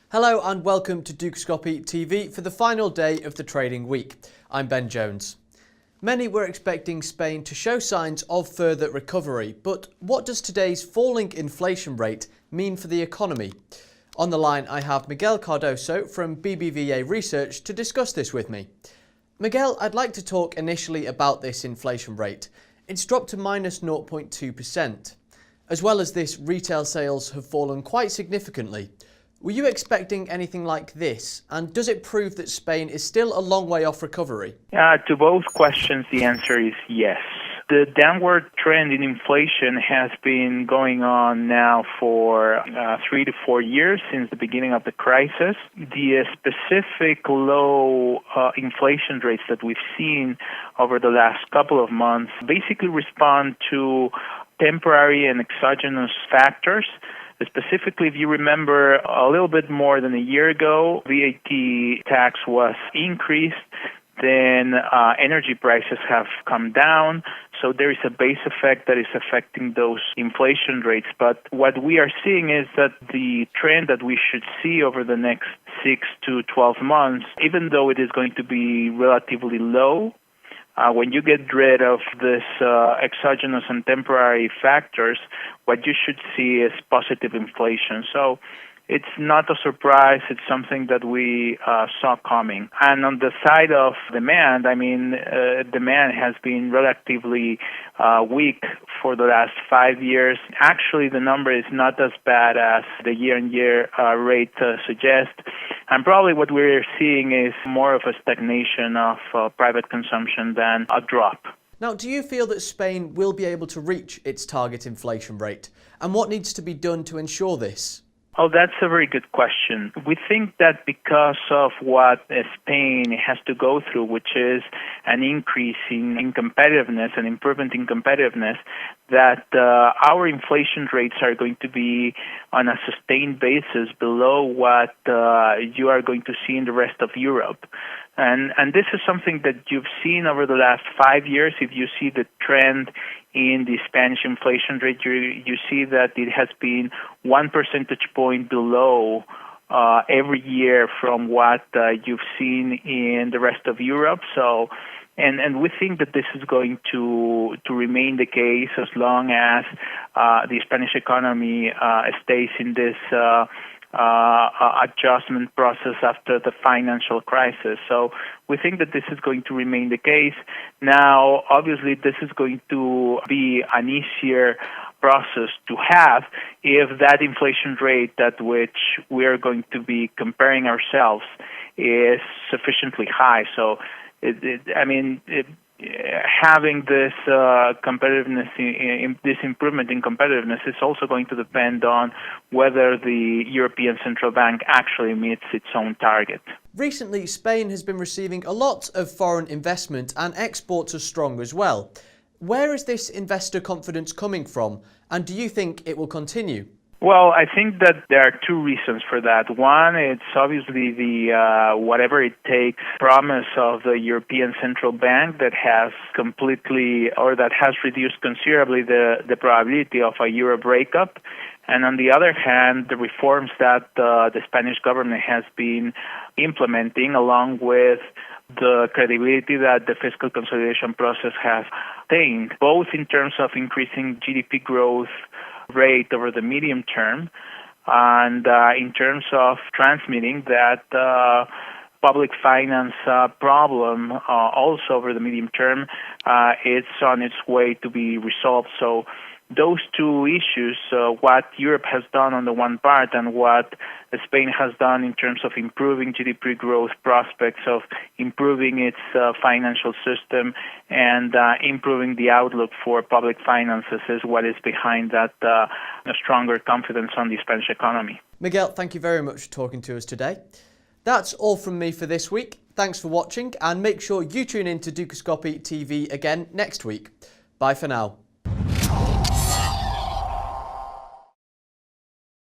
Hello and welcome to Dukascopy TV for the final day of the trading week. I'm Ben Jones. Many were expecting Spain to show signs of further recovery, but what does today's falling inflation rate mean for the economy? On the line I have Miguel Cardoso from BBVA Research to discuss this with me. Miguel, I'd like to talk initially about this inflation rate. It's dropped to minus 0.2%. As well as this, retail sales have fallen quite significantly. Were you expecting anything like this? And does it prove that Spain is still a long way off recovery? To both questions, the answer is yes. The downward trend in inflation has been going on now for 3 to 4 years since the beginning of the crisis. The specific low inflation rates that we've seen over the last couple of months basically respond to temporary and exogenous factors. Specifically, if you remember, a little bit more than a year ago, VAT tax was increased, then energy prices have come down, so there is a base effect that is affecting those inflation rates. But what we are seeing is that the trend that we should see over the next 6 to 12 months, even though it is going to be relatively low, when you get rid of this exogenous and temporary factors, what you should see is positive inflation. So it's not a surprise. It's something that we saw coming. And on the side of demand, demand has been relatively weak for the last 5 years. Actually, the number is not as bad as the year-on-year rate suggests. And probably what we're seeing is more of a stagnation of private consumption than a drop. Now, do you feel that Spain will be able to reach its target inflation rate? And what needs to be done to ensure this? Oh, that's a very good question. We think that because of what Spain has to go through, which is an increase in competitiveness, an improvement in competitiveness, that our inflation rates are going to be on a sustained basis below what you are going to see in the rest of Europe. And this is something that you've seen over the last 5 years. If you see the trend in the Spanish inflation rate, you see that it has been 1 percentage point below every year from what you've seen in the rest of Europe. So, and we think that this is going to remain the case as long as the Spanish economy stays in this adjustment process after the financial crisis. So we think that this is going to remain the case. Now, obviously, this is going to be an easier process to have if that inflation rate at which we are going to be comparing ourselves is sufficiently high. So, having this competitiveness, this improvement in competitiveness is also going to depend on whether the European Central Bank actually meets its own target. Recently, Spain has been receiving a lot of foreign investment and exports are strong as well. Where is this investor confidence coming from, and do you think it will continue? Well, I think that there are two reasons for that. One, it's obviously the whatever it takes promise of the European Central Bank that has reduced considerably the probability of a euro breakup. And on the other hand, the reforms that the Spanish government has been implementing, along with the credibility that the fiscal consolidation process has attained, both in terms of increasing GDP growth rate over the medium term and in terms of transmitting that public finance problem also over the medium term, it's on its way to be resolved. So those two issues, what Europe has done on the one part and what Spain has done in terms of improving GDP growth prospects, of improving its financial system and improving the outlook for public finances is what is behind that stronger confidence on the Spanish economy. Miguel, thank you very much for talking to us today. That's all from me for this week. Thanks for watching and make sure you tune in to Dukascopy TV again next week. Bye for now.